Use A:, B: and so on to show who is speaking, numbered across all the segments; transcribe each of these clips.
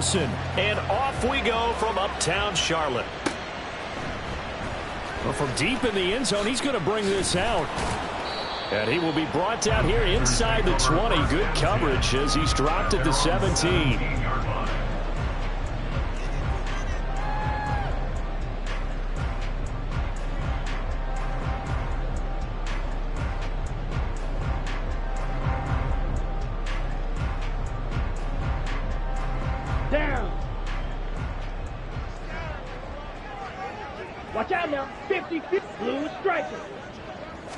A: Anderson. And off we go from uptown Charlotte. Well, from deep in the end zone, he's going to bring this out. And he will be brought down here inside the 20. Good coverage as he's dropped at the 17.
B: Watch out now. 50-50. Blue striker.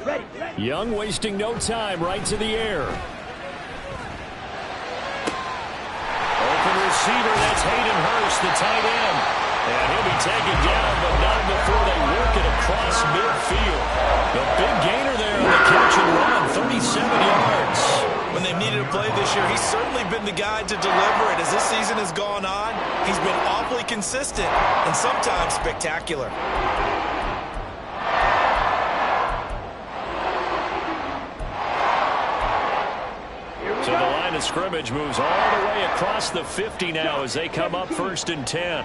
B: Ready.
A: Young wasting no time. Right to the air. Open receiver. That's Hayden Hurst, the tight end. And he'll be taken down, but not before they work it across midfield. The big gainer there on the catch and run. 37 yards.
C: When they've needed a play this year, he's certainly been the guy to deliver it. As this season has gone on, he's been awfully consistent and sometimes spectacular.
A: So the line of scrimmage moves all the way across the 50 now as they come up 1st and 10.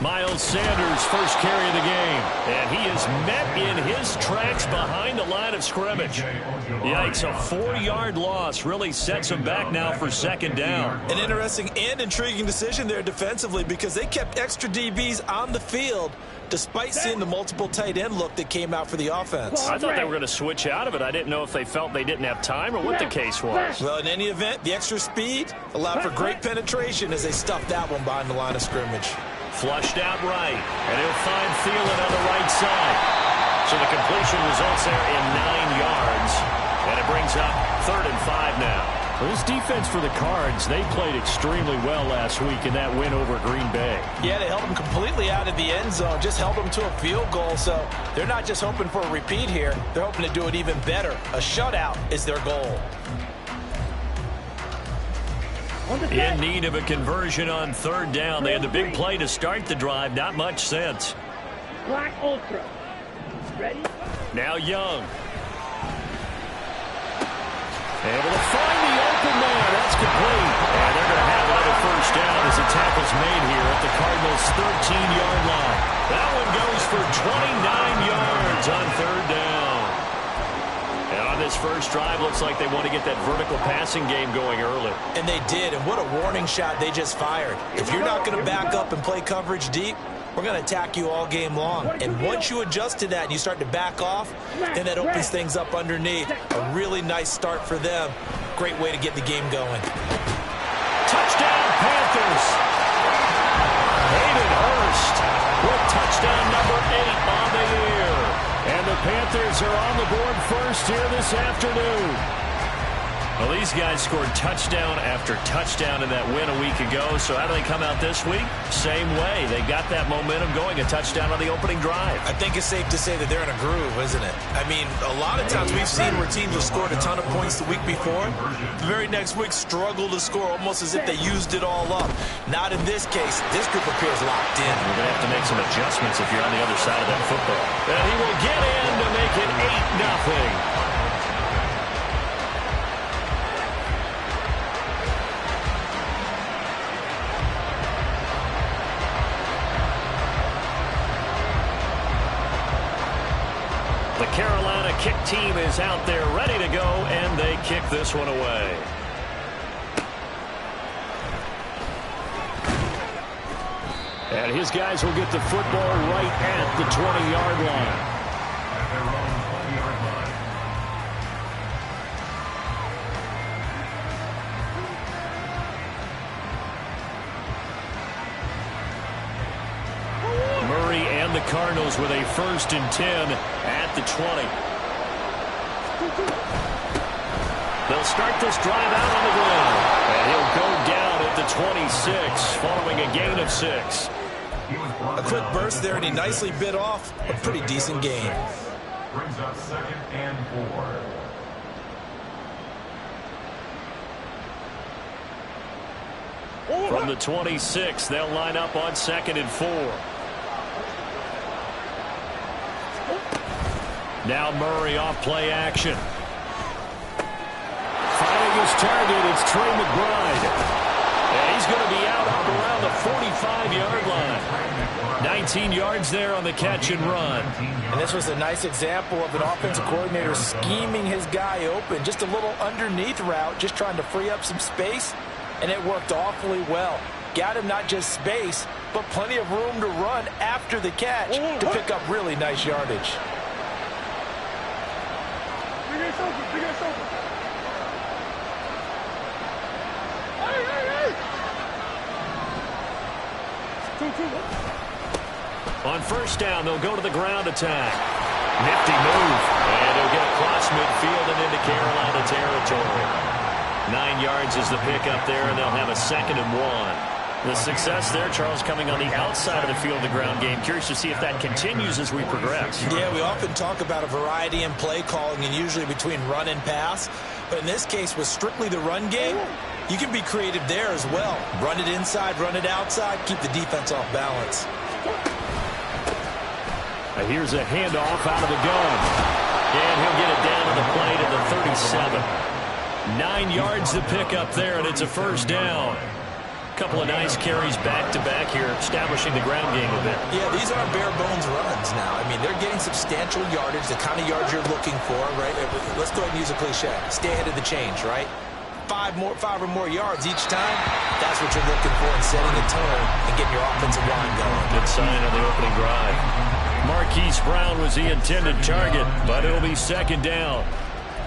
A: Miles Sanders, first carry of the game. And he is met in his tracks behind the line of scrimmage. Yikes, a 4-yard loss really sets him back now for 2nd down.
C: An interesting and intriguing decision there defensively because they kept extra DBs on the field despite seeing the multiple tight end look that came out for the offense.
A: I thought they were going to switch out of it. I didn't know if they felt they didn't have time or what the case was.
C: Well, in any event, the extra speed allowed for great penetration as they stuffed that one behind the line of scrimmage.
A: Flushed out right, and he'll find Thielen on the right side. So the completion results there in 9 yards, and it brings up 3rd and 5 now. Well, this defense for the Cards, they played extremely well last week in that win over Green Bay.
C: Yeah, they held them completely out of the end zone, just held them to a field goal, so they're not just hoping for a repeat here, they're hoping to do it even better. A shutout is their goal.
A: In need of a conversion on 3rd down. They had the big play to start the drive. Not much sense.
B: Black Ultra. Ready?
A: Now Young. Able to find the open man. That's complete. And they're going to have another 1st down as the tackle's made here at the Cardinals' 13-yard line. That one goes for 29 yards on 3rd down. And on this first drive, looks like they want to get that vertical passing game going early.
C: And they did, and what a warning shot they just fired. If you're not going to back up and play coverage deep, we're going to attack you all game long. And once you adjust to that and you start to back off, then that opens things up underneath. A really nice start for them. Great way to get the game going.
A: Touchdown, Panthers. Hayden Hurst with touchdown number 8 on the year. And the Panthers are on the board first here this afternoon. Well, these guys scored touchdown after touchdown in that win a week ago. So how do they come out this week? Same way. They got that momentum going, a touchdown on the opening drive.
C: I think it's safe to say that they're in a groove, isn't it? I mean, a lot of times we've seen where teams have scored a ton of points the week before. The very next week struggle to score almost as if they used it all up. Not in this case. This group appears locked in.
A: You're going to have to make some adjustments if you're on the other side of that football. And he will get in to make it 8-0. The Carolina kick team is out there ready to go, and they kick this one away. And his guys will get the football right at the 20-yard line. The Cardinals with a 1st and 10 at the 20. They'll start this drive out on the ground. And he'll go down at the 26 following a gain of 6.
C: A quick burst there, and he nicely bit off a pretty decent gain.
D: Brings up 2nd and 4.
A: From the 26, they'll line up on 2nd and 4. Now Murray off play action. Finding his target, it's Trey McBride. 19 yards there on the catch and run.
C: And this was a nice example of an offensive coordinator scheming his guy open. Just a little underneath route, just trying to free up some space, and it worked awfully well. Got him not just space, but plenty of room to run after the catch to pick up really nice yardage.
A: On first down, they'll go to the ground attack. Nifty move. And he'll get across midfield and into Carolina territory. 9 yards is the pickup there, and they'll have a 2nd and 1. The success there, Charles, coming on the outside of the field of the ground game. Curious to see if that continues as we progress.
C: Yeah, we often talk about a variety in play calling and usually between run and pass. But in this case, with strictly the run game, you can be creative there as well. Run it inside, run it outside, keep the defense off balance.
A: Here's a handoff out of the gun. And he'll get it down to the plate at the 37. 9 yards to pick up there, and it's a first down. Couple of nice carries back-to-back here, establishing the ground game a bit.
C: Yeah, these aren't bare-bones runs now. I mean, they're getting substantial yardage, the kind of yards you're looking for, right? Let's go ahead and use a cliche. Stay ahead of the change, right? 5 or more yards each time, that's what you're looking for in setting the tone and getting your offensive line going.
A: Good sign on the opening drive. Marquise Brown was the intended target, but it'll be 2nd down.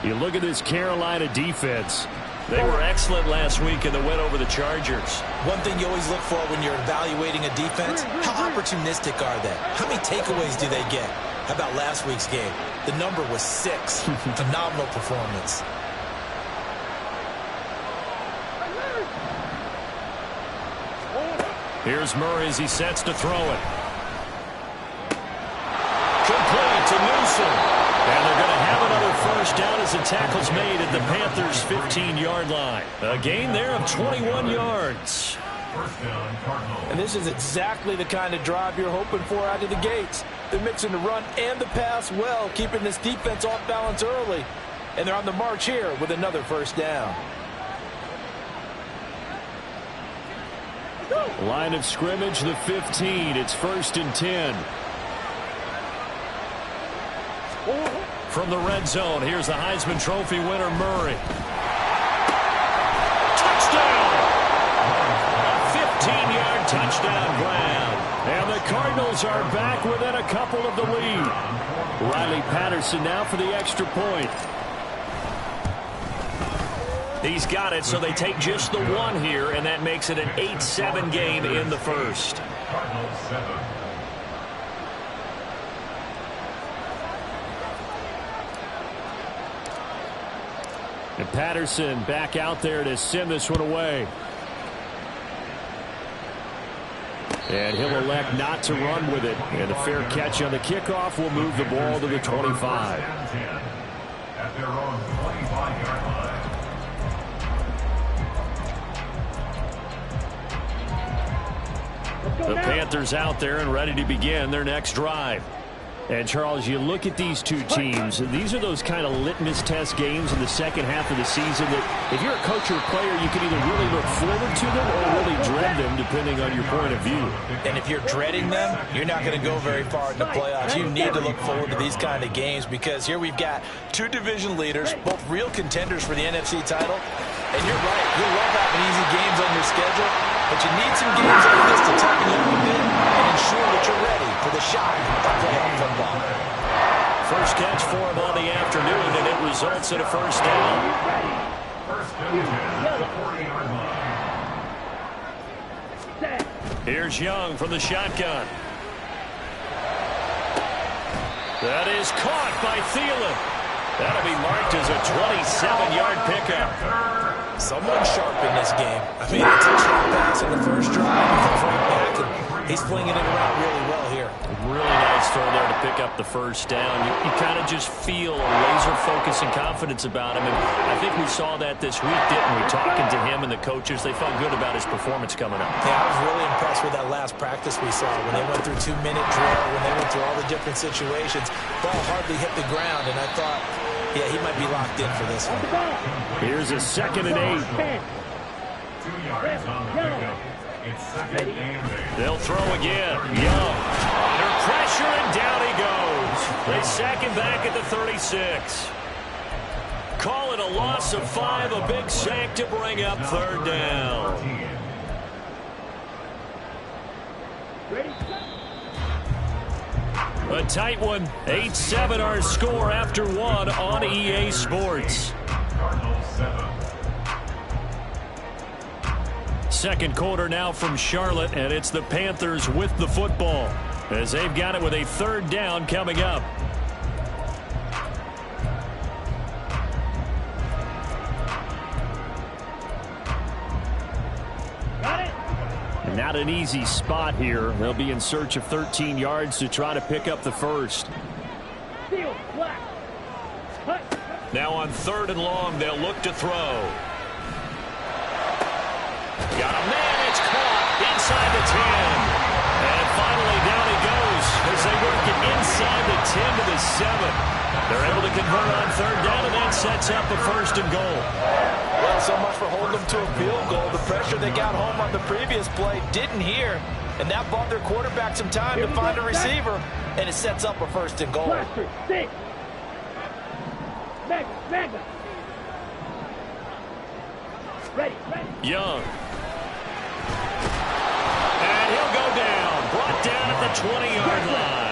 A: You look at this Carolina defense. They were excellent last week in the win over the Chargers.
C: One thing you always look for when you're evaluating a defense, how opportunistic are they? How many takeaways do they get? How about last week's game? The number was 6. Phenomenal performance.
A: Here's Murray as he sets to throw it. Complete to Newsom. And they're going to have another first down as the tackle's made at the Panthers' 15-yard line. A gain there of 21 yards.
C: And this is exactly the kind of drive you're hoping for out of the gates. They're mixing the run and the pass well, keeping this defense off balance early. And they're on the march here with another first down.
A: Line of scrimmage, the 15. It's 1st and 10. From the red zone, here's the Heisman Trophy winner, Murray. Touchdown! A 15-yard touchdown grab. And the Cardinals are back within a couple of the lead. Riley Patterson now for the extra point. He's got it, so they take just the 1 here, and that makes it an 8-7 game in the first.
D: Cardinals 7.
A: And Patterson back out there to send this one away. And he'll elect not to run with it. And a fair catch on the kickoff will move the ball to the 25.
D: At their own 25-yard line.
A: The Panthers out there and ready to begin their next drive. And, Charles, you look at these two teams, these are those kind of litmus test games in the second half of the season that if you're a coach or a player, you can either really look forward to them or really dread them, depending on your point of view.
C: And if you're dreading them, you're not going to go very far in the playoffs. You need to look forward to these kind of games because here we've got 2 division leaders, both real contenders for the NFC title. And you're right, you'll love having easy games on your schedule, but you need some games like this to toughen you up a bit and ensure that you're ready for the shot at playoff football.
A: First catch for him on the afternoon, and it results in a first down.
D: First down at the 40-yard line.
A: Here's Young from the shotgun. That is caught by Thielen. That'll be marked as a 27-yard pickup.
C: Someone sharp in this game. I mean, a touchdown pass in the first drive. He comes right back, and he's flinging it around really well here.
A: Really nice throw there to pick up the first down. You kind of just feel a laser focus and confidence about him. And I think we saw that this week, didn't we? Talking to him and the coaches, they felt good about his performance coming up.
C: Yeah, I was really impressed with that last practice we saw when they went through 2-minute drill, when they went through all the different situations. Ball hardly hit the ground, and I thought, yeah, he might be locked in for this one.
A: Here's a 2nd and 8.
D: 2 yards on the pickup. It's second and 8.
A: They'll throw again. Young under pressure, and down he goes. They sack him back at the 36. Call it a loss of 5, a big sack to bring up third down. A tight one. 8-7 our score after 1 on EA Sports.
D: Cardinals 7.
A: Second quarter now from Charlotte, and it's the Panthers with the football as they've got it with a third down coming up. Not an easy spot here. They'll be in search of 13 yards to try to pick up the first. Now on 3rd and long, they'll look to throw. Got a man. It's caught inside the 10. And finally down he goes as they work it inside the 10 to the 7. They're able to convert on 3rd down, and that sets up a 1st and goal.
C: Well, so much for holding them to a field goal. The pressure they got home on the previous play didn't hear, and that bought their quarterback some time to find a receiver, and it sets up a 1st and goal.
A: Young. And he'll go down. Brought down at the 20-yard line.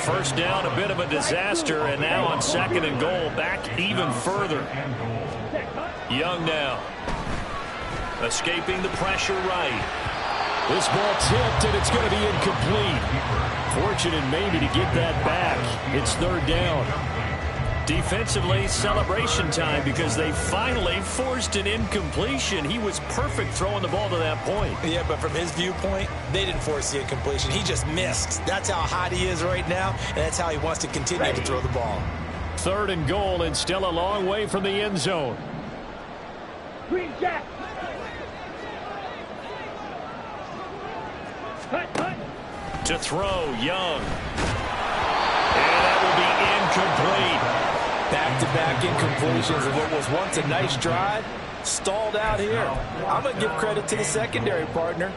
A: First down, a bit of a disaster, and now on 2nd and goal, back even further. Young now. Escaping the pressure right. This ball tipped, and it's going to be incomplete. Fortunate maybe to get that back. It's 3rd down. Defensively, celebration time because they finally forced an incompletion. He was perfect throwing the ball to that point.
C: Yeah, but from his viewpoint, they didn't force the incompletion. He just missed. That's how hot he is right now, and that's how he wants to continue to throw the ball.
A: 3rd and goal, and still a long way from the end zone.
B: Green Jack.
A: To throw, Young. And that will be incomplete.
C: Back-to-back incompletions of what was once a nice drive, stalled out here. I'm going to give credit to the secondary partner.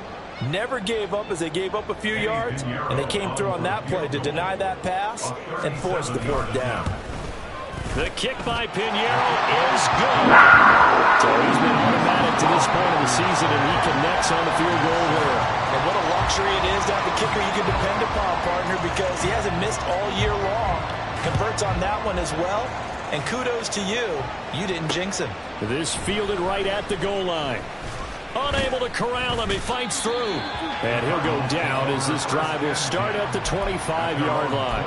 C: Never gave up as they gave up a few yards, and they came through on that play to deny that pass and force the 4th down.
A: The kick by Pinheiro is good. So he's been automatic to this point of the season, and he connects on the field goal there.
C: And what a luxury it is to have a kicker you can depend upon, partner, because he hasn't missed all year long. Converts on that one as well. And kudos to you. You didn't jinx him.
A: This fielded right at the goal line. Unable to corral him. He fights through. And he'll go down as this drive will start at the 25-yard line.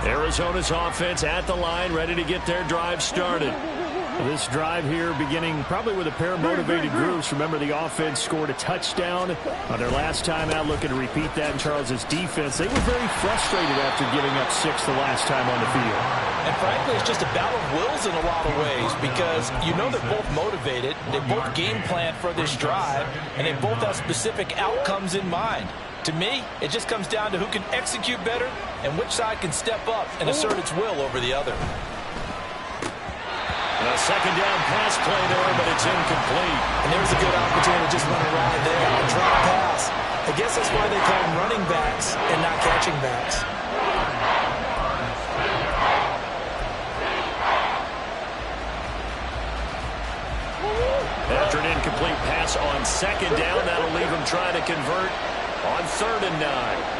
A: Arizona's offense at the line, ready to get their drive started. This drive here beginning probably with a pair of motivated groups. Remember, the offense scored a touchdown on their last time out, looking to repeat that in Charles's defense. They were very frustrated after giving up 6 the last time on the field.
C: And frankly, it's just a battle of wills in a lot of ways because you know they're both motivated, they both game plan for this drive, and they both have specific outcomes in mind. To me, it just comes down to who can execute better and which side can step up and assert its will over the other.
A: A 2nd down pass play there, but it's incomplete.
C: And there's a good opportunity to just run a ride there on a drop pass. I guess that's why they call them running backs and not catching backs.
A: After an incomplete pass on 2nd down, that'll leave him trying to convert on 3rd and 9.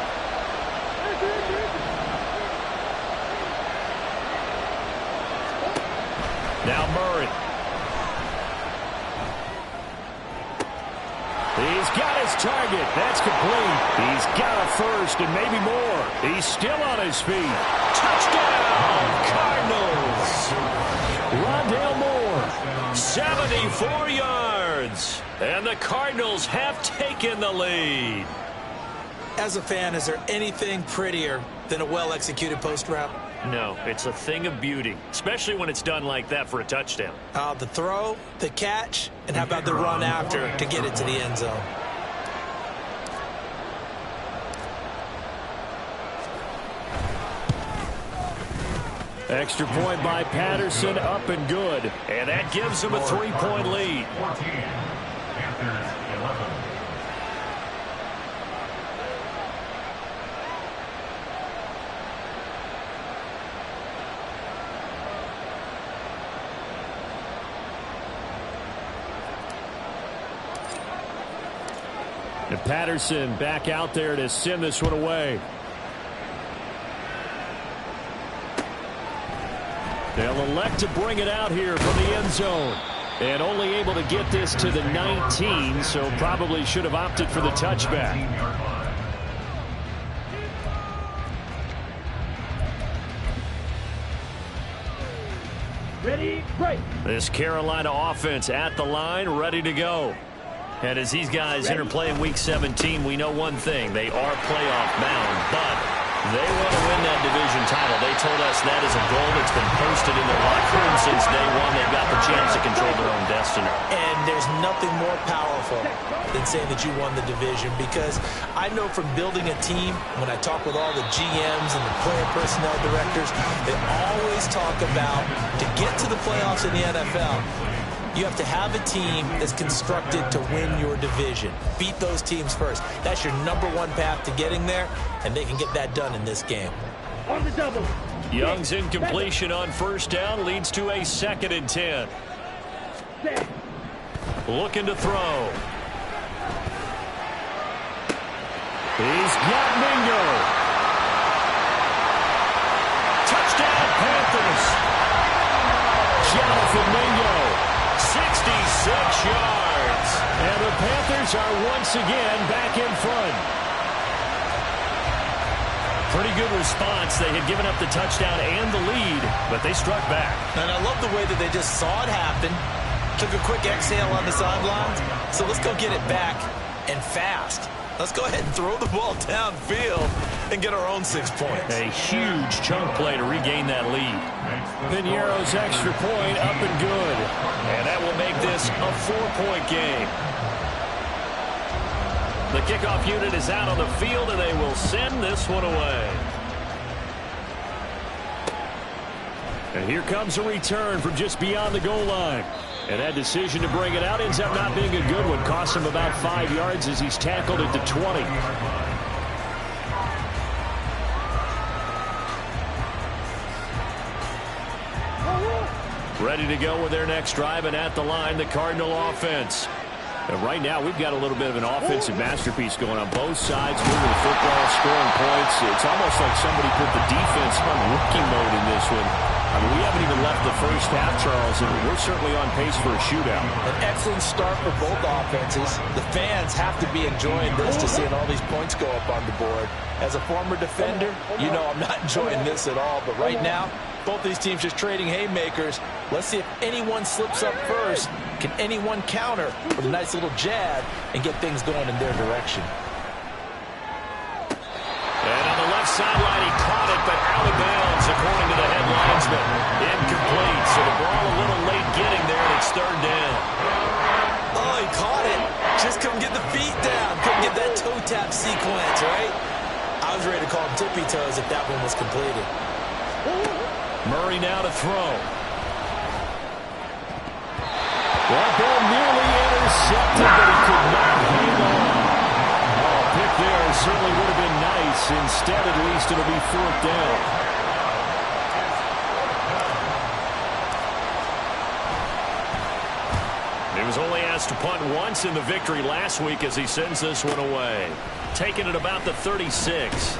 A: Now Murray. He's got his target. That's complete. He's got a first and maybe more. He's still on his feet. Touchdown, Cardinals. Rondale Moore, 74 yards. And the Cardinals have taken the lead.
C: As a fan, is there anything prettier than a well-executed post route?
A: No, it's a thing of beauty, especially when it's done like that for a touchdown.
C: The throw, the catch, and how about the run after to get it to the end zone?
A: Extra point by Patterson, up and good. And that gives them a 3-point lead.
D: 14. Panthers 11.
A: And Patterson back out there to send this one away. They'll elect to bring it out here from the end zone. And only able to get this to the 19, so probably should have opted for the touchback.
B: Ready, break.
A: This Carolina offense at the line, ready to go. And as these guys interplay in Week 17, we know one thing. They are playoff bound, but they want to win that division title. They told us that is a goal that's been posted in their locker room since day one. They've got the chance to control their own destiny.
C: And there's nothing more powerful than saying that you won the division, because I know from building a team, when I talk with all the GMs and the player personnel directors, they always talk about to get to the playoffs in the NFL, you have to have a team that's constructed to win your division. Beat those teams first. That's your #1 path to getting there, and they can get that done in this game.
B: On the double.
A: Young's incompletion on first down leads to a 2nd and 10.
B: Set.
A: Looking to throw. He's got Mingo. Touchdown, Panthers. Jonathan Mingo. 66 yards. And the Panthers are once again back in front. Pretty good response. They had given up the touchdown and the lead, but they struck back.
C: And I love the way that they just saw it happen, took a quick exhale on the sidelines. So let's go get it back, and fast. Let's go ahead and throw the ball downfield and get our own 6 points.
A: A huge chunk play to regain that lead. Piniero's extra point up and good. And that will make this a 4-point game. The kickoff unit is out on the field, and they will send this one away. And here comes a return from just beyond the goal line. And that decision to bring it out ends up not being a good one. Costs him about 5 yards as he's tackled at the 20. Ready to go with their next drive, and at the line, the Cardinal offense. And right now, we've got a little bit of an offensive masterpiece going on both sides, moving the football, scoring points. It's almost like somebody put the defense on rookie mode in this one. I mean, we haven't even left the first half, Charles, and we're certainly on pace for a shootout.
C: An excellent start for both offenses. The fans have to be enjoying this to seeing all these points go up on the board. As a former defender, you know I'm not enjoying this at all. But right now, both these teams just trading haymakers. Let's see if anyone slips up first. Can anyone counter with a nice little jab and get things going in their direction?
A: And on the left sideline, he caught it, but out of bounds, according to the head linesman. Incomplete, so the ball a little late getting there, and it's 3rd down.
C: Oh, he caught it. Just couldn't get the feet down. Couldn't get that toe tap sequence, right? I was ready to call him tippy toes if that one was completed.
A: Murray now to throw. That ball nearly intercepted, but he could not hang on. Oh, pick there certainly would have been nice. Instead, at least, it'll be 4th down. He was only asked to punt once in the victory last week as he sends this one away. Taking it about the 36.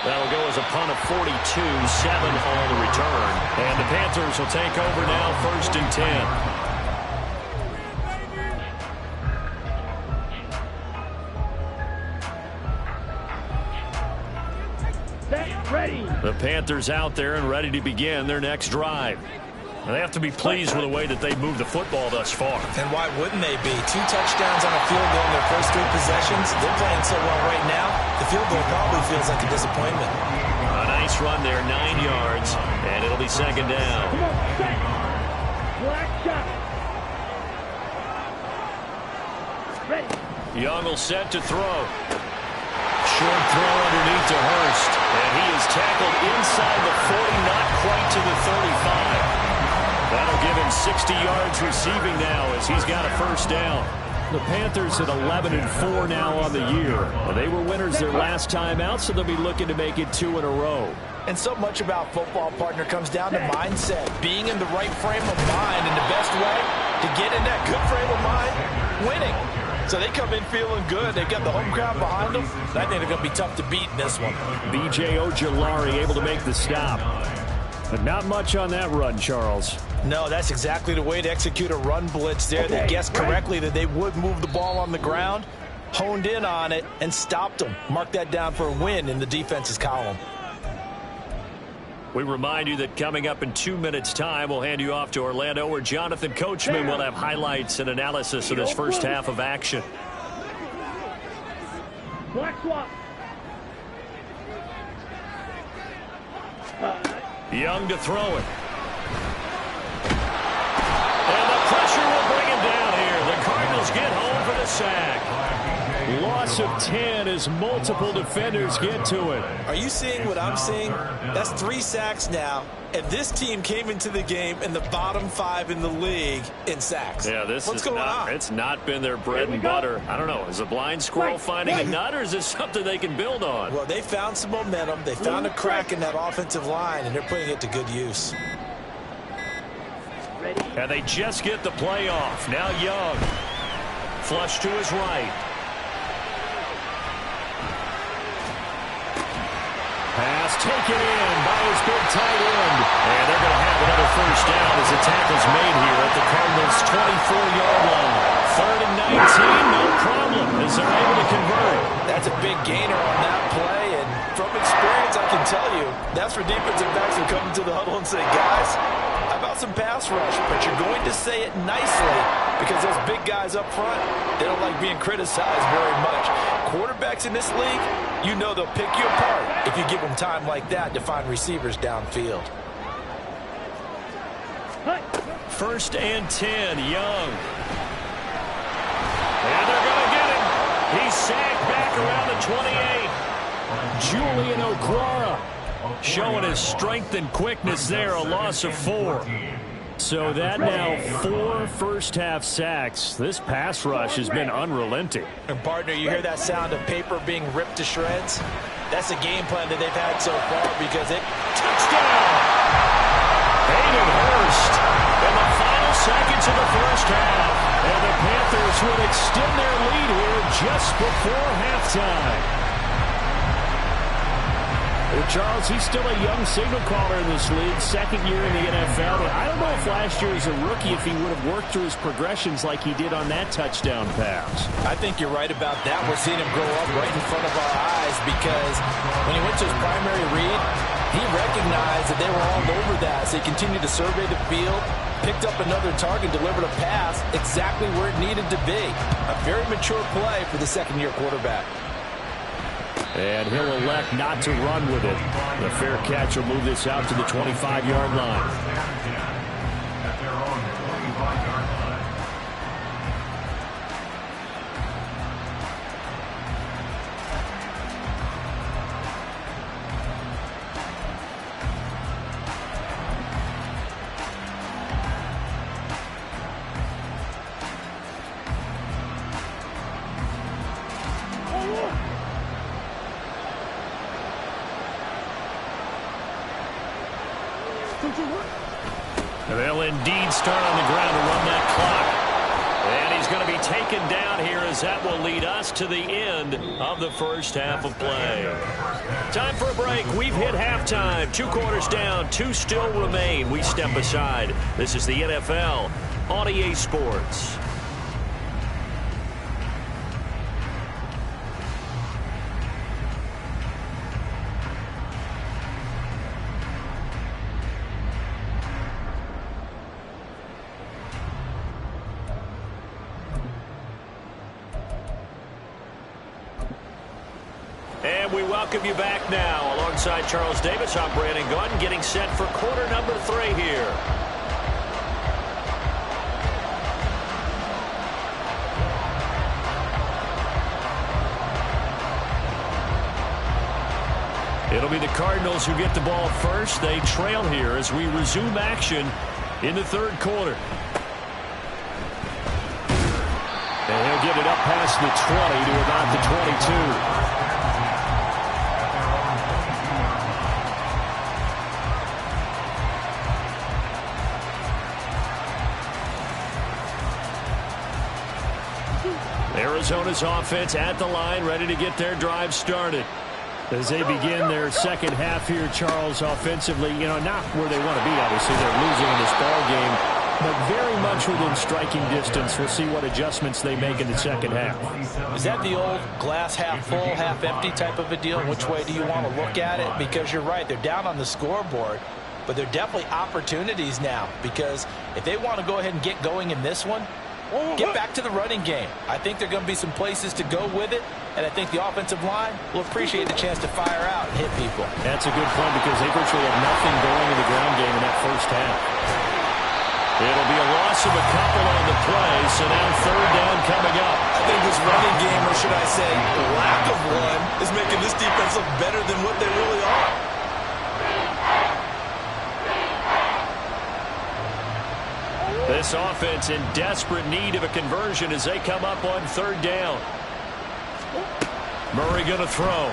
A: That'll go as a punt of 42, 7 on the return. And the Panthers will take over now, 1st and 10.
B: Ready.
A: The Panthers out there and ready to begin their next drive. They have to be pleased with the way that they've moved the football thus far.
C: And why wouldn't they be? 2 touchdowns on a field goal in their first 3 possessions. They're playing so well right now, the field goal probably feels like a disappointment.
A: A nice run there, 9 yards, and it'll be 2nd down.
B: Come on, set. Black shot. Ready.
A: Young will set to throw. Short throw underneath to Hurst. And he is tackled inside the 40, not quite 60 yards receiving now as he's got a first down. The Panthers at 11-4 now on the year. They were winners their last time out, so they'll be looking to make it 2 in a row.
C: And so much about football, partner, comes down to mindset. Being in the right frame of mind, and the best way to get in that good frame of mind, winning. So they come in feeling good. They've got the home crowd behind them. I think they're going to be tough to beat in this one.
A: BJ Ojulari able to make the stop. But not much on that run, Charles.
C: No, that's exactly the way to execute a run blitz there. They guessed correctly that they would move the ball on the ground, honed in on it, and stopped them. Mark that down for a win in the defense's column.
A: We remind you that coming up in 2 minutes' time, we'll hand you off to Orlando, where Jonathan Coachman will have highlights and analysis of this first half of action.
B: Black swap.
A: Young to throw it. And the pressure will bring him down here. The Cardinals get home for the sack. Loss of 10 as multiple defenders get to it.
C: Are you seeing what I'm seeing? That's 3 sacks now. And this team came into the game in the bottom 5 in the league in sacks.
A: Yeah,
C: What's going on?
A: It's not been their bread and butter. I don't know. Is a blind squirrel finding a nut, or is this something they can build on?
C: Well, they found some momentum. They found a crack in that offensive line, and they're putting it to good use.
A: And they just get the play off. Now Young. Flush to his right. Pass taken in by his big tight end. And they're going to have another first down as the tackle's made here at the Cardinals' 24-yard line. 3rd and 19, no problem, as they're able to convert.
C: That's a big gainer on that play, and from experience, I can tell you, that's where defensive backs will come into the huddle and say, guys, how about some pass rush? But you're going to say it nicely because those big guys up front, they don't like being criticized very much. Quarterbacks in this league, you know they'll pick you apart if you give them time like that to find receivers downfield.
A: 1st and 10, Young. And they're going to get him. He's sacked back around the 28. Julian Okwara showing his strength and quickness there, a loss of 4. So that now 4 first-half sacks. This pass rush has been unrelenting.
C: And partner, you hear that sound of paper being ripped to shreds? That's the game plan that they've had so far because it...
A: Touchdown! Hayden Hurst in the final seconds of the first half. And the Panthers would extend their lead here just before halftime. Well, Charles, he's still a young signal caller in this league, 2nd year in the NFL. But I don't know if last year as a rookie, if he would have worked through his progressions like he did on that touchdown pass.
C: I think you're right about that. We're seeing him grow up right in front of our eyes because when he went to his primary read, he recognized that they were all over that. So he continued to survey the field, picked up another target, delivered a pass exactly where it needed to be. A very mature play for the 2nd-year quarterback.
A: And he'll elect not to run with it. The fair catch will move this out to the 25-yard line. They'll indeed start on the ground to run that clock. And he's going to be taken down here as that will lead us to the end of the first half of play. Time for a break. We've hit halftime. 2 quarters down, 2 still remain. We step aside. This is the NFL on EA Sports. And we welcome you back now. Alongside Charles Davis, I'm Brandon Gunn, getting set for quarter number 3 here. It'll be the Cardinals who get the ball first. They trail here as we resume action in the third quarter. And he'll get it up past the 20 to about the 22. Arizona's offense at the line, ready to get their drive started. As they begin their second half here, Charles, offensively, not where they want to be, obviously. They're losing in this ball game, but very much within striking distance. We'll see what adjustments they make in the second half.
C: Is that the old glass half full, half empty type of a deal? Which way do you want to look at it? Because you're right, they're down on the scoreboard, but they're definitely opportunities now, because if they want to go ahead and get going in this one, get back to the running game. I think there are going to be some places to go with it, and I think the offensive line will appreciate the chance to fire out and hit people.
A: That's a good point, because they virtually have nothing going in the ground game in that first half. It'll be a loss of a couple on the play, so now third down coming up.
C: I think this running game, or should I say lack of one, is making this defense look better than what they really are.
A: This offense in desperate need of a conversion as they come up on third down. Murray going to throw.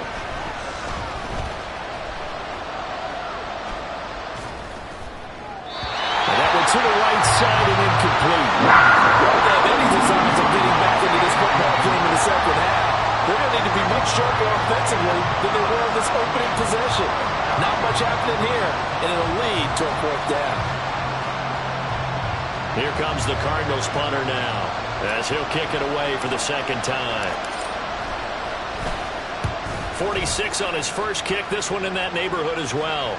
A: And that one to the right side and incomplete.
C: Well, they have any designs of getting back into this football game in the second half. They're going to need to be much sharper offensively than they were in this opening possession. Not much happening here, and it'll lead to a fourth down.
A: Here comes the Cardinals punter now, as he'll kick it away for the second time. 46 on his first kick, this one in that neighborhood as well.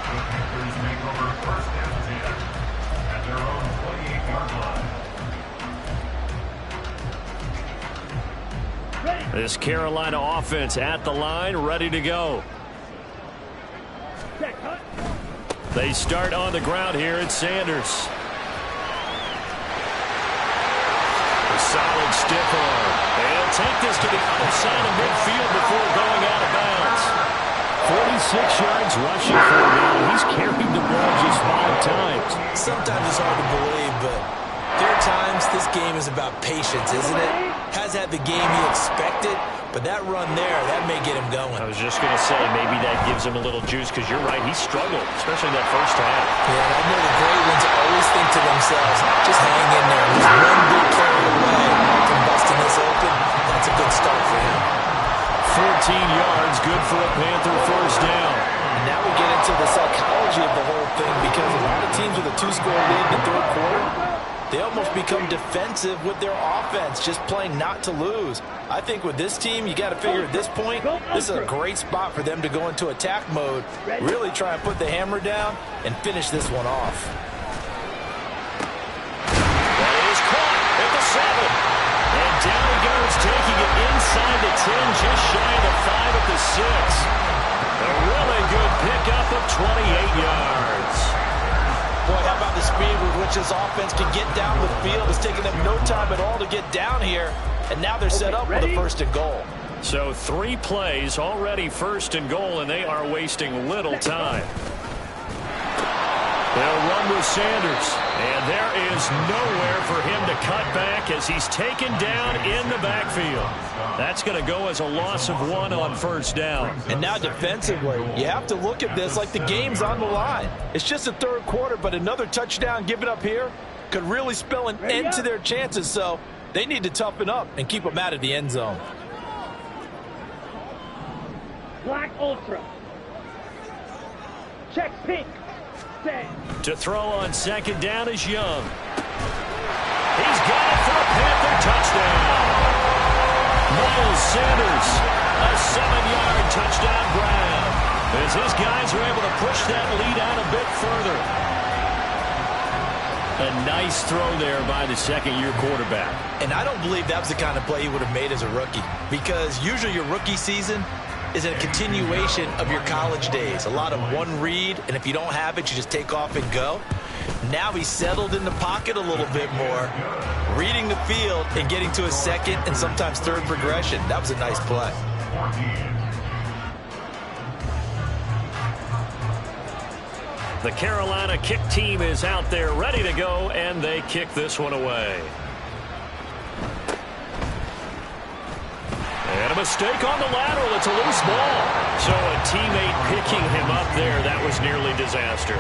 D: The Panthers make over first down 10 at their own 28-yard line.
A: This Carolina offense at the line, ready to go. They start on the ground here. It's Sanders. A solid stiff arm. They'll take this to the other side of midfield before going out of bounds. 46 yards rushing for him now. He's carried the ball just 5 times.
C: Sometimes it's hard to believe, but there are times this game is about patience, isn't it? Has had the game he expected, but that run there, that may get him going.
A: I was just going to say, maybe that gives him a little juice, because you're right, he struggled, especially in that first half.
C: Yeah, and I know the great ones always think to themselves, just hang in there. Just one big carry away from busting this open. That's a good start for him.
A: 14 yards, good for a Panther first down.
C: And now we get into the psychology of the whole thing, because a lot of teams with a 2-score lead in the third quarter, they almost become defensive with their offense, just playing not to lose. I think with this team, you got to figure at this point, this is a great spot for them to go into attack mode, really try and put the hammer down and finish this one off.
A: That is caught at the 7. And down he goes, taking it inside the 10, just shy of the 5 at the 6. A really good pickup of 28 yards.
C: Boy, how about the speed with which this offense can get down the field? It's taking them no time at all to get down here, and now they're set up with a first and goal.
A: So 3 plays already first and goal, and they are wasting little time. They'll run with Sanders, and there is nowhere for him to cut back as he's taken down in the backfield. That's going to go as a loss of 1 on first down.
C: And now defensively, you have to look at this like the game's on the line. It's just the third quarter, but another touchdown given up here could really spell an end to their chances, so they need to toughen up and keep them out of the end zone.
B: Black Ultra. Check pink.
A: To throw on second down is Young. He's got it for a Panther touchdown. Miles Sanders, a 7-yard touchdown grab, as his guys are able to push that lead out a bit further. A nice throw there by the second-year quarterback.
C: And I don't believe that was the kind of play he would have made as a rookie, because usually your rookie season is a continuation of your college days. A lot of one read, and if you don't have it, you just take off and go. Now he's settled in the pocket a little bit more, reading the field and getting to his second and sometimes third progression. That was a nice play.
A: The Carolina kick team is out there ready to go, and they kick this one away. And a mistake on the lateral. It's a loose ball. So a teammate picking him up there, that was nearly disaster.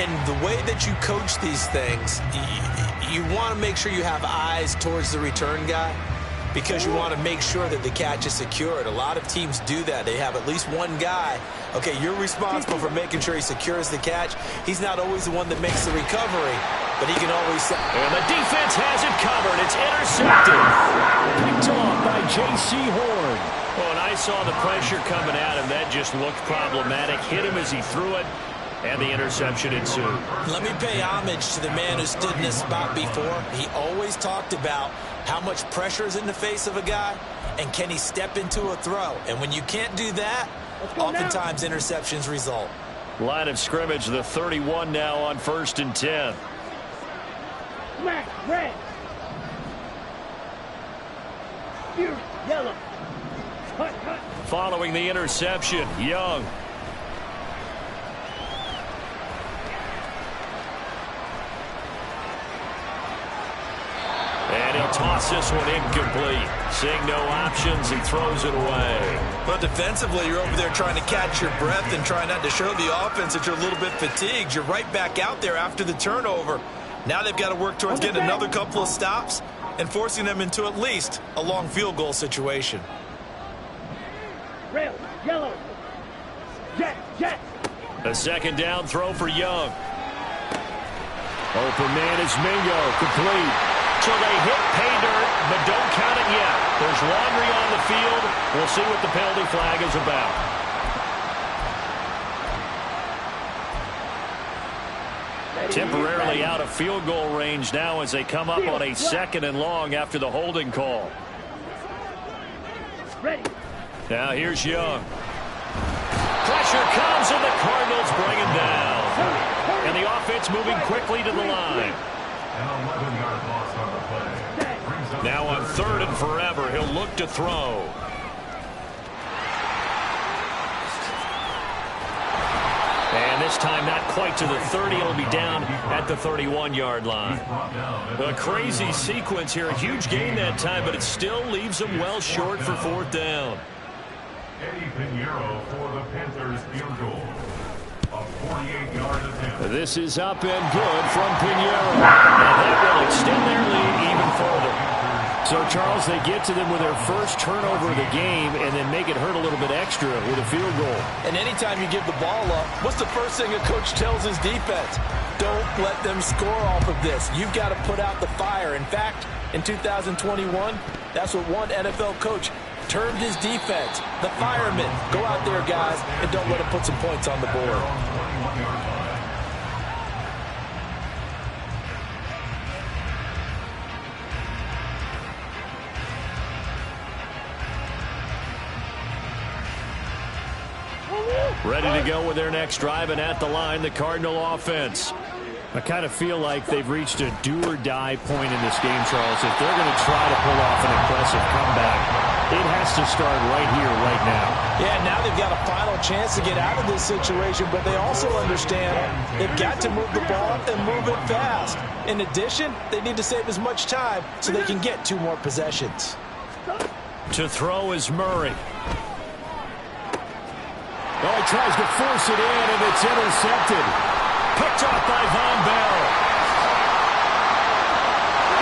C: And the way that you coach these things, you want to make sure you have eyes towards the return guy because you want to make sure that the catch is secured. A lot of teams do that. They have at least one guy. Okay, you're responsible for making sure he secures the catch. He's not always the one that makes the recovery, but he can always...
A: And the defense has it covered. It's intercepted. Picked off by J.C. Horn. Oh, and I saw the pressure coming at him. That just looked problematic. Hit him as he threw it, and the interception ensued.
C: Let me pay homage to the man who stood in this spot before. He always talked about how much pressure is in the face of a guy, and can he step into a throw. And when you can't do that, oftentimes interceptions result.
A: Line of scrimmage, the 31 now on 1st and 10.
B: Smack, red. Here, yellow. Cut, cut.
A: Following the interception, Young. And he'll toss this one incomplete. Seeing no options, he throws it away.
C: But defensively, you're over there trying to catch your breath and trying not to show the offense that you're a little bit fatigued. You're right back out there after the turnover. Now they've got to work towards getting another couple of stops and forcing them into at least a long field goal situation.
B: Rail, yellow. Jet, jet.
A: A second down throw for Young. Open man is Mingo, complete. So they hit pay dirt, but don't count it yet. There's laundry on the field. We'll see what the penalty flag is about. Temporarily out of field goal range now as they come up on a 2nd and long after the holding call.
B: Ready.
A: Now here's Young. Pressure comes and the Cardinals bring him down. And the offense moving quickly to the line.
D: An 11-yard loss on the play.
A: Now on 3rd and forever, he'll look to throw. And this time not quite to the 30. It'll be down at the 31-yard line. A crazy sequence here. A huge gain that time, but it still leaves them well short for 4th down.
D: Eddie Pinheiro for the Panthers field goal. A 48-yard attempt.
A: This is up and good from Pinheiro. And that will extend their lead even further. So, Charles, they get to them with their first turnover of the game and then make it hurt a little bit extra with a field goal.
C: And anytime you give the ball up, what's the first thing a coach tells his defense? Don't let them score off of this. You've got to put out the fire. In fact, in 2021, that's what one NFL coach termed his defense, the firemen. Go out there, guys, and don't let them put some points on the board.
A: Ready to go with their next drive, and at the line, the Cardinal offense. I kind of feel like they've reached a do-or-die point in this game, Charles. If they're going to try to pull off an impressive comeback, it has to start right here, right now.
C: Yeah, now they've got a final chance to get out of this situation, but they also understand they've got to move the ball and move it fast. In addition, they need to save as much time so they can get 2 more possessions.
A: To throw is Murray. Oh, he tries to force it in, and it's intercepted. Picked off by Von Bell.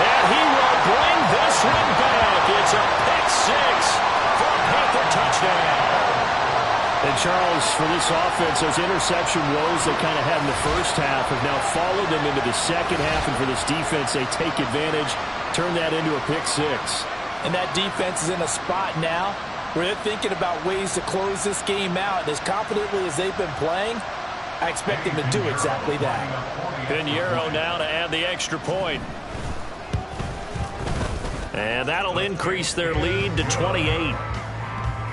A: And he will bring this one back. It's a pick 6 for a Panther touchdown. And, Charles, for this offense, those interception woes they kind of had in the first half have now followed them into the second half. And for this defense, they take advantage, turn that into a pick 6.
C: And that defense is in a spot now where they're thinking about ways to close this game out. And as confidently as they've been playing, I expect them to do exactly that.
A: Pinheiro now to add the extra point. And that'll increase their lead to 28.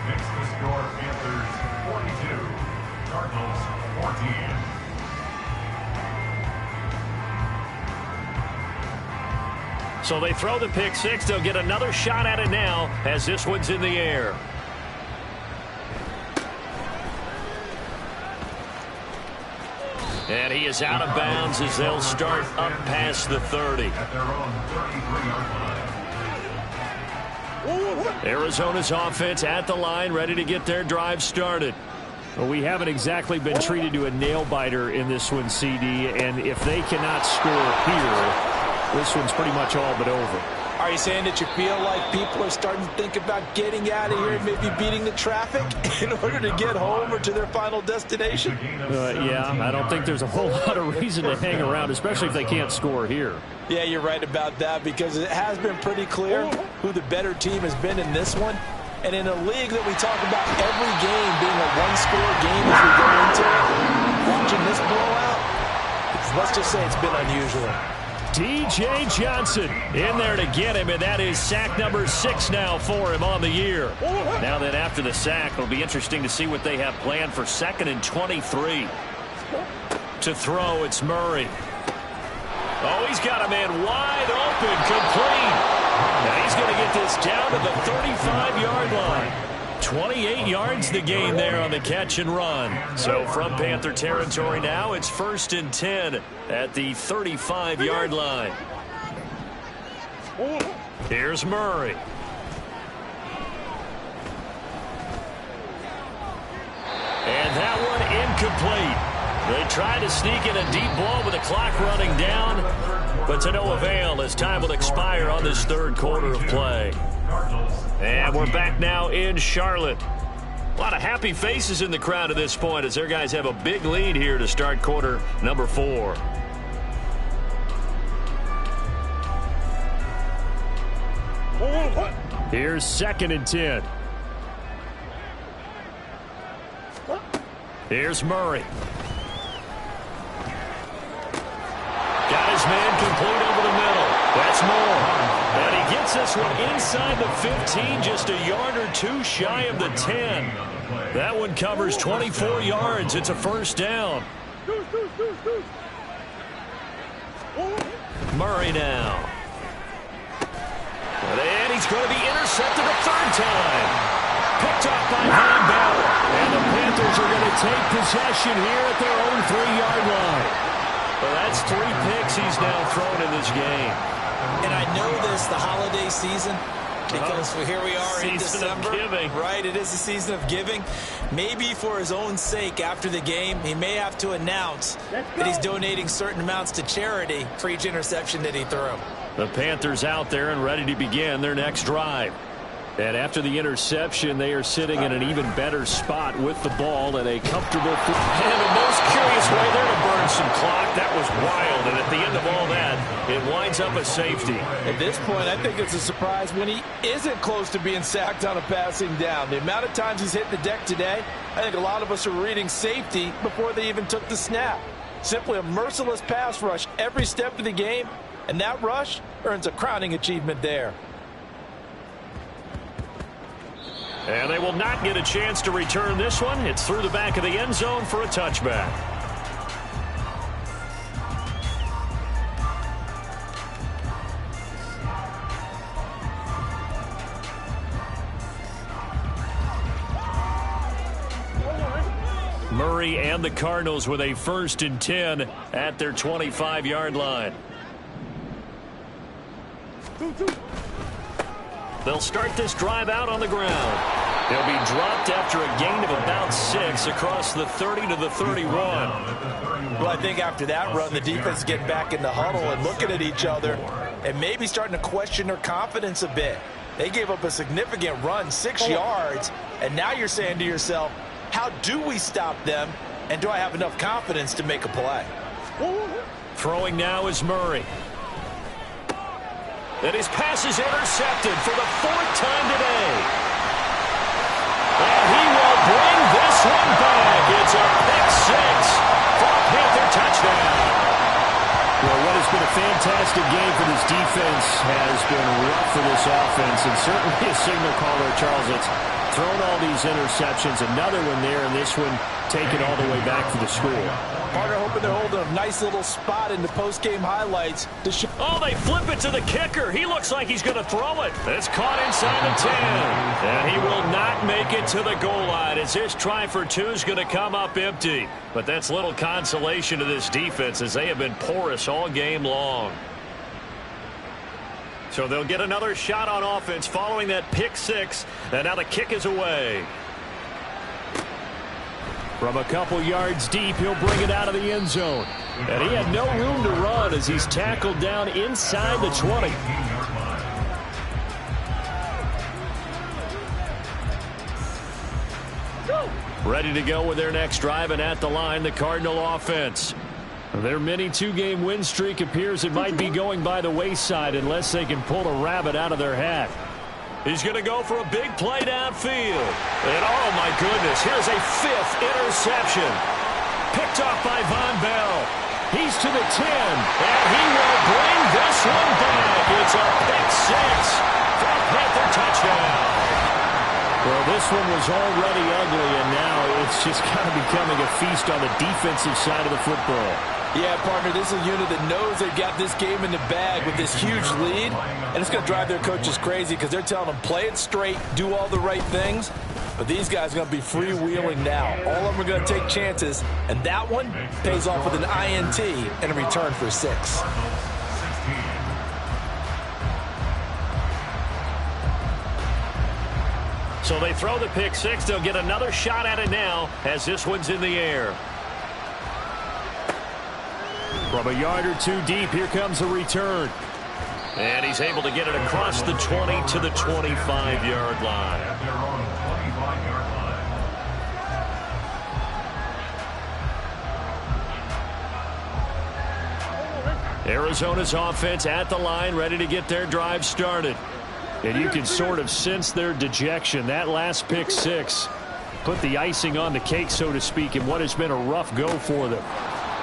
D: Next to score, Panthers 42, Cardinals 14.
A: So they throw the pick 6. They'll get another shot at it now as this one's in the air. And he is out of bounds as they'll start up past the 30.
D: At their own 33-yard line.
A: Arizona's offense at the line, ready to get their drive started. Well, we haven't exactly been treated to a nail-biter in this one, CD, and if they cannot score here, this one's pretty much all but over.
C: Are you saying that you feel like people are starting to think about getting out of here and maybe beating the traffic in order to get home or to their final destination?
A: Yeah, I don't think there's a whole lot of reason to hang around, especially if they can't score here.
C: Yeah, you're right about that, because it has been pretty clear who the better team has been in this one. And in a league that we talk about every game being a one-score game as we go into it, watching this blowout, let's just say it's been unusual.
A: DJ Johnson in there to get him, and that is sack number 6 now for him on the year. Now then, after the sack, it'll be interesting to see what they have planned for 2nd and 23. To throw, it's Murray. Oh, he's got a man wide open, complete. Now he's going to get this down to the 35-yard line. 28 yards the gain there on the catch and run. So from Panther territory now, it's 1st and 10 at the 35-yard line. Here's Murray. And that one incomplete. They tried to sneak in a deep ball with the clock running down, but to no avail as time will expire on this 3rd quarter of play. And we're back now in Charlotte. A lot of happy faces in the crowd at this point as their guys have a big lead here to start quarter number 4. Here's 2nd and 10. Here's Murray. Got his man complete over the middle. That's Moore. And he gets this one inside the 15, just a yard or 2 shy of the 10. That one covers 24 yards. It's a 1st down. Murray now. And he's going to be intercepted a 3rd time. Picked off by Van Bauer. And the Panthers are going to take possession here at their own 3-yard line. Well, that's 3 picks he's now thrown in this game.
C: And I know this, the holiday season, because here we are in December. Right, it is the season of giving. Maybe for his own sake after the game, he may have to announce that he's donating certain amounts to charity for each interception that he threw.
A: The Panthers out there and ready to begin their next drive. And after the interception, they are sitting in an even better spot with the ball at a comfortable... And the most curious way there to burn some clock. That was wild. And at the end of all that, it winds up a safety.
C: At this point, I think it's a surprise when he isn't close to being sacked on a passing down. The amount of times he's hit the deck today, I think a lot of us are reading safety before they even took the snap. Simply a merciless pass rush every step of the game, and that rush earns a crowning achievement there.
A: And they will not get a chance to return this one. It's through the back of the end zone for a touchback. Murray and the Cardinals with a 1st and 10 at their 25-yard line. They'll start this drive out on the ground. They'll be dropped after a gain of about 6 across the 30 to the 31.
C: Well, I think after that run, the defense is getting back in the huddle and looking at each other and maybe starting to question their confidence a bit. They gave up a significant run, 6 yards, and now you're saying to yourself, how do we stop them, and do I have enough confidence to make a play?
A: Throwing now is Murray. And his pass is intercepted for the 4th time today. And he will bring this one back. It's a pick 6 for a Panther touchdown. Well, what has been a fantastic game for this defense has been rough for this offense, and certainly a signal caller, Charles, that's thrown all these interceptions. Another one there, and this one taken all the way back for the score.
C: Partner hoping they're holding a nice little spot in the post-game highlights to show.
A: Oh, they flip it to the kicker. He looks like he's going to throw it. It's caught inside the 10. And he will not make it to the goal line as this try for two is going to come up empty. But that's little consolation to this defense as they have been porous all game long. So they'll get another shot on offense following that pick six. And now the kick is away. From a couple yards deep, he'll bring it out of the end zone. And he had no room to run as he's tackled down inside the 20. Ready to go with their next drive, and at the line, the Cardinal offense. Their mini two-game win streak appears it might be going by the wayside unless they can pull a rabbit out of their hat. He's going to go for a big play downfield. And oh my goodness, here's a fifth interception. Picked off by Von Bell. He's to the 10, and he will bring this one back. It's a pick six for a Panther touchdown. Well, this one was already ugly, and now it's just kind of becoming a feast on the defensive side of the football.
C: Yeah, partner, this is a unit that knows they've got this game in the bag with this huge lead, and it's going to drive their coaches crazy because they're telling them play it straight, do all the right things, but these guys are going to be freewheeling now. All of them are going to take chances, and that one pays off with an INT and a return for 6.
A: So they throw the pick six. They'll get another shot at it now as this one's in the air. From a yard or two deep, here comes a return. And he's able to get it across the 20 to the 25-yard line. Arizona's offense at the line, ready to get their drive started. And you can sort of sense their dejection. That last pick six put the icing on the cake, so to speak, in what has been a rough go for them.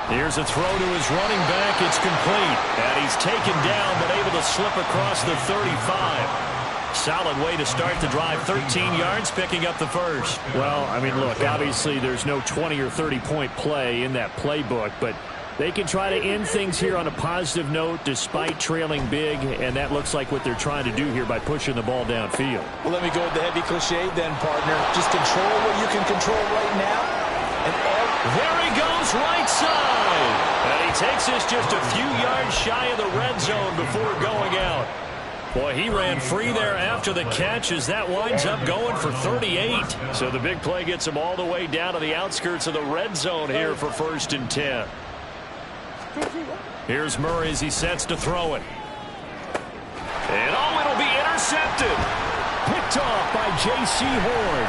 A: Here's a throw to his running back. It's complete. And he's taken down, but able to slip across the 35. Solid way to start the drive. 13 yards, picking up the first.
E: Well, I mean, look, obviously there's no 20 or 30-point play in that playbook, but they can try to end things here on a positive note despite trailing big, and that looks like what they're trying to do here by pushing the ball downfield.
C: Well, let me go with the heavy cliche then, partner. Just control what you can control right now. And
A: there he goes, right side. And he takes this just a few yards shy of the red zone before going out. Boy, he ran free there after the catch as that winds up going for 38. So the big play gets him all the way down to the outskirts of the red zone here for 1st and 10. Here's Murray as he sets to throw it. And oh, it'll be intercepted. Picked off by J.C. Horn.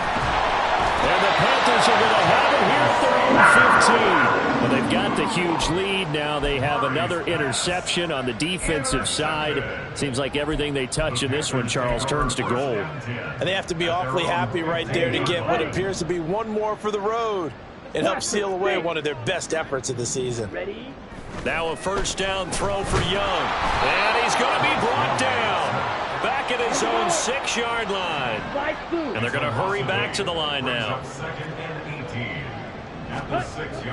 A: And the Panthers are going to have it here at their own 15. Well, they've got the huge lead. Now they have another interception on the defensive side. Seems like everything they touch in this one, Charles, turns to gold.
C: And they have to be awfully happy right there to get what appears to be one more for the road. It helps seal away one of their best efforts of the season.
A: Now a first down throw for Young. And he's going to be brought down. Back at his own 6-yard line. And they're going to hurry back to the line now.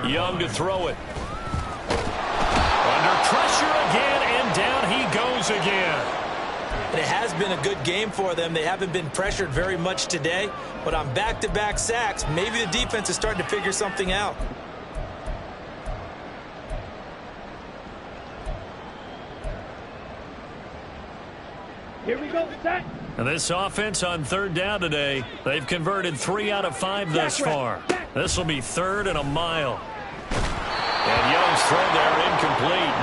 A: Young to throw it. Under pressure again, and down he goes again.
C: And it has been a good game for them. They haven't been pressured very much today. But on back-to-back sacks, maybe the defense is starting to figure something out.
B: Here we go, set.
A: And this offense on 3rd down today, they've converted 3 out of 5 thus far. This will be 3rd and a mile. And Young's throw there incomplete.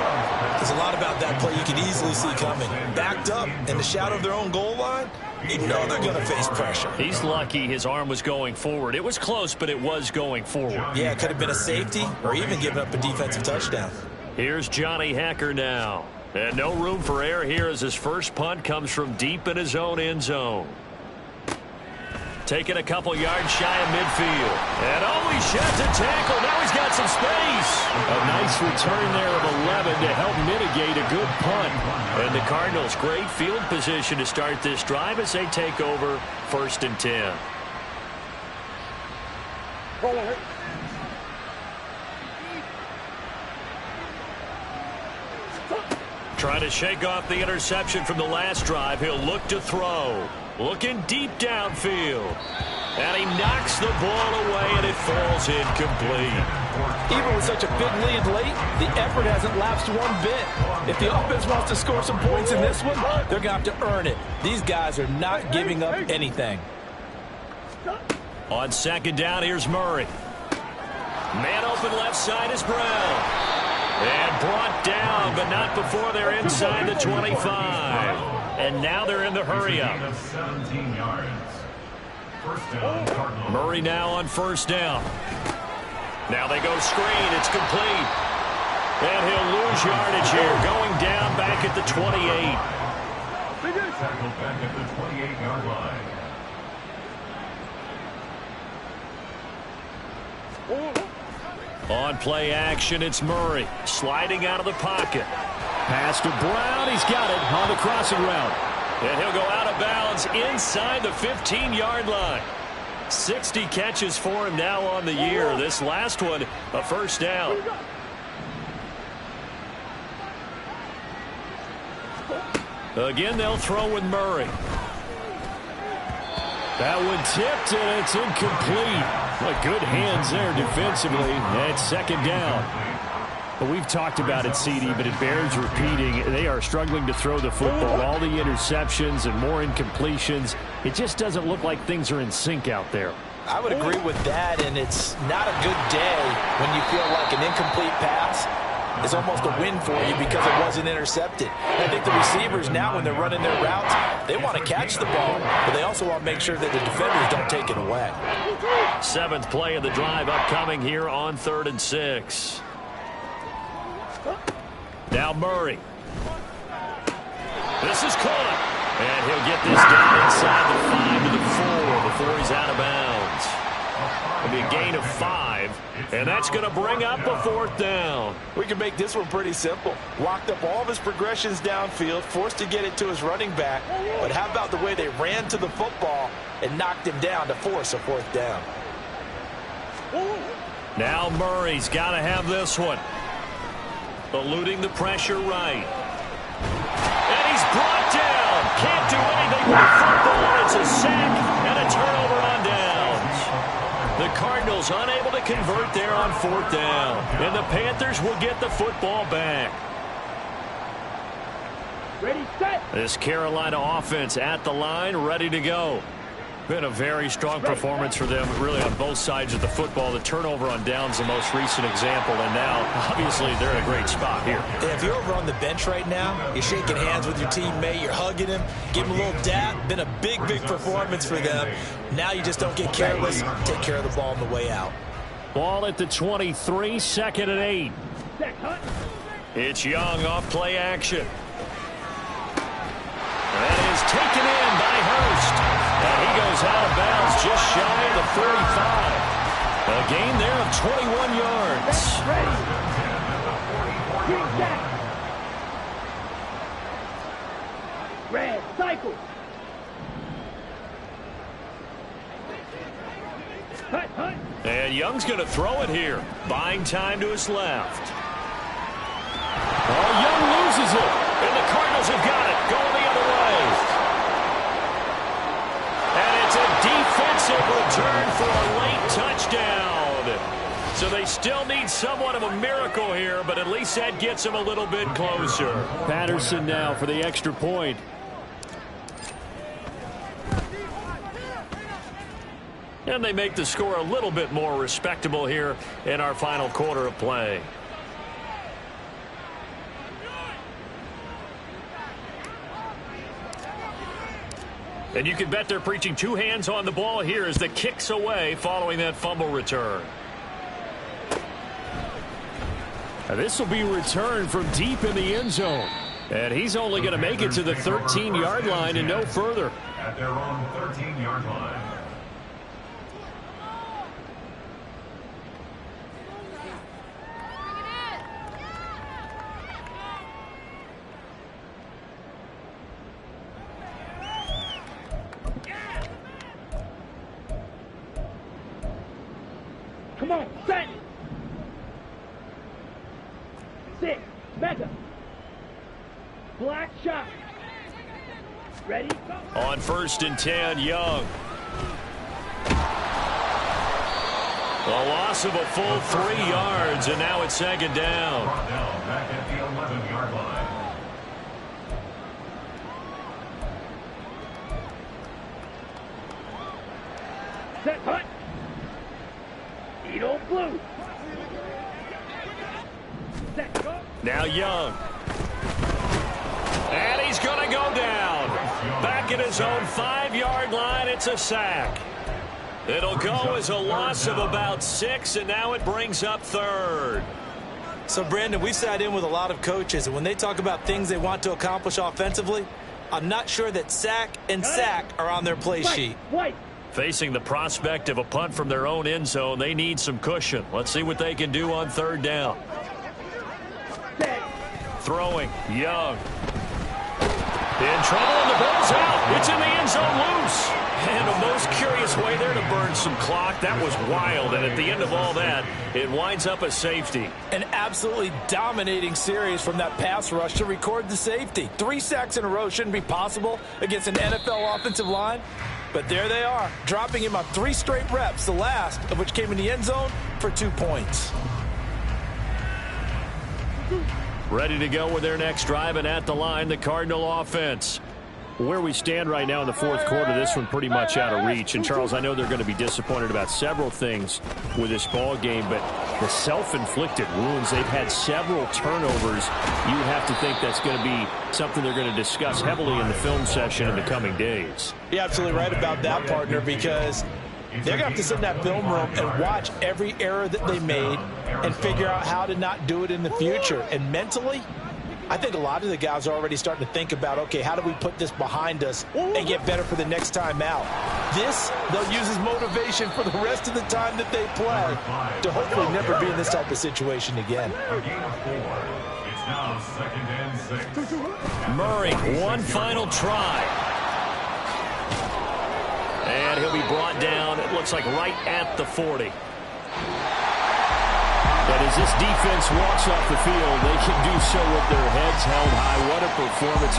C: There's a lot about that play you can easily see coming. Backed up in the shadow of their own goal line, you know they're going to face pressure.
A: He's lucky his arm was going forward. It was close, but it was going forward.
C: Yeah, it could have been a safety or even given up a defensive touchdown.
A: Here's Johnny Hacker now. And no room for error here as his first punt comes from deep in his own end zone. Taking a couple yards shy of midfield. And oh, he sheds a tackle. Now he's got some space. A nice return there of 11 to help mitigate a good punt. And the Cardinals, great field position to start this drive as they take over 1st and 10.
E: Trying to shake off the interception from the last drive. He'll look to throw. Looking deep downfield. And he knocks the ball away, and it falls incomplete.
C: Even with such a big lead late, the effort hasn't lapsed one bit. If the offense wants to score some points in this one, they're going to have to earn it. These guys are not giving up anything.
E: On second down, here's Murray. Man open left side is Brown. And brought down, but not before they're inside the 25. And now they're in the hurry-up.
D: 17 yards. First down, Cardinals.
E: Murray now on first down. Now they go screen. It's complete. And he'll lose yardage here, going down back at the 28.
D: Tackled back at the 28-yard line.
E: On play action, it's Murray sliding out of the pocket. Pass to Brown. He's got it on the crossing route. And he'll go out of bounds inside the 15-yard line. 60 catches for him now on the year. This last one, a first down. Again, they'll throw with Murray. That one tipped, and it's incomplete. What good hands there defensively. It's second down. But we've talked about it, CD, but it bears repeating. They are struggling to throw the football. All the interceptions and more incompletions. It just doesn't look like things are in sync out there.
C: I would agree with that, and it's not a good day when you feel like an incomplete pass is almost a win for you because it wasn't intercepted. I think the receivers now, when they're running their routes, they want to catch the ball, but they also want to make sure that the defenders don't take it away.
E: Seventh play of the drive upcoming here on 3rd and 6. Now Murray. This is caught. And he'll get this down inside the 5 to the 4 before he's out of bounds. It'll be a gain of 5, and that's going to bring up a 4th down.
C: We can make this one pretty simple. Walked up all of his progressions downfield, forced to get it to his running back. But how about the way they ran to the football and knocked him down to force a 4th down?
E: Now Murray's got to have this one. Eluding the pressure right. And he's brought down. Can't do anything with the football. It's a sack and a turnover on downs. The Cardinals unable to convert there on 4th down. And the Panthers will get the football back.
B: Ready, set.
E: This Carolina offense at the line, ready to go. Been a very strong performance for them, really, on both sides of the football. The turnover on downs, the most recent example, and now, obviously, they're in a great spot here.
C: If you're over on the bench right now, you're shaking hands with your teammate, you're hugging him, give him a little dap. Been a big, big performance for them. Now you just don't get careless. Take care of the ball on the way out.
E: Ball at the 23, 2nd and 8. It's Young off play action. That is taken in by Hurst. And he goes out of bounds just shy of the 35. A gain there of 21 yards.
B: Ready. Green back. Red, cycle. Hut, hut.
E: And Young's going to throw it here. Buying time to his left. Oh, Young loses it. And the Cardinals have got it. Going the other way. And it's a defensive return for a late touchdown. So they still need somewhat of a miracle here, but at least that gets them a little bit closer. Patterson now for the extra point. And they make the score a little bit more respectable here in our final quarter of play. And you can bet they're preaching two hands on the ball here as the kick's away following that fumble return. And this will be returned from deep in the end zone. And he's only going to make it to the 13-yard line and no further.
D: At their own 13-yard line.
B: Come on, set. 6, mega. Black shot. Ready? Go.
E: On 1st and 10, Young. A loss of a full 3 yards, and now it's 2nd down.
D: Back at the 11-yard line.
B: Set, hut. Eat old blue. Set, go.
E: Now Young. And he's going to go down. Back at his own 5-yard line, it's a sack. It'll go as a loss of about 6, and now it brings up 3rd.
C: So, Brandon, we've sat in with a lot of coaches, and when they talk about things they want to accomplish offensively, I'm not sure that sack and sack are on their play sheet.
B: White.
E: Facing the prospect of a punt from their own end zone, they need some cushion. Let's see what they can do on 3rd down.
B: Set.
E: Throwing, Young. In trouble, and the ball's out. It's in the end zone loose. And a most curious way there to burn some clock. That was wild, and at the end of all that, it winds up a safety.
C: An absolutely dominating series from that pass rush to record the safety. 3 sacks in a row shouldn't be possible against an NFL offensive line. But there they are, dropping him on 3 straight reps, the last of which came in the end zone for 2 points.
E: Ready to go with their next drive, and at the line, the Cardinal offense. Where we stand right now in the 4th quarter, this one pretty much out of reach. And, Charles, I know they're going to be disappointed about several things with this ball game, but the self-inflicted wounds, they've had several turnovers. You would have to think that's going to be something they're going to discuss heavily in the film session in the coming days.
C: You're absolutely right about that, partner, because they're going to have to sit in that film room and watch every error that they made and figure out how to not do it in the future. And mentally, I think a lot of the guys are already starting to think about, okay, how do we put this behind us and get better for the next time out? This, they'll use as motivation for the rest of the time that they play to hopefully never be in this type of situation again.
D: A gain of 4. It's now 2nd and 6.
E: Murray, one final try. And he'll be brought down, it looks like right at the 40. But as this defense walks off the field, they can do so with their heads held high. What a performance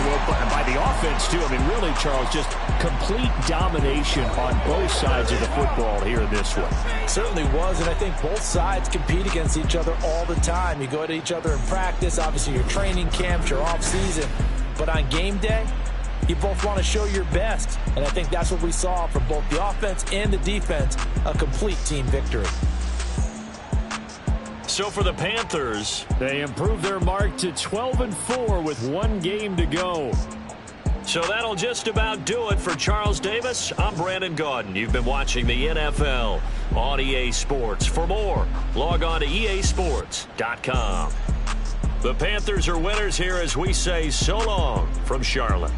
E: by the offense, too. I mean, really, Charles, just complete domination on both sides of the football here in this one.
C: Certainly was, and I think both sides compete against each other all the time. You go at each other in practice, obviously your training camps, your off-season. But on game day, you both want to show your best. And I think that's what we saw from both the offense and the defense, a complete team victory.
E: So for the Panthers, they improved their mark to 12-4 with 1 game to go. So that'll just about do it for Charles Davis. I'm Brandon Gaudin. You've been watching the NFL on EA Sports. For more, log on to easports.com. The Panthers are winners here as we say so long from Charlotte.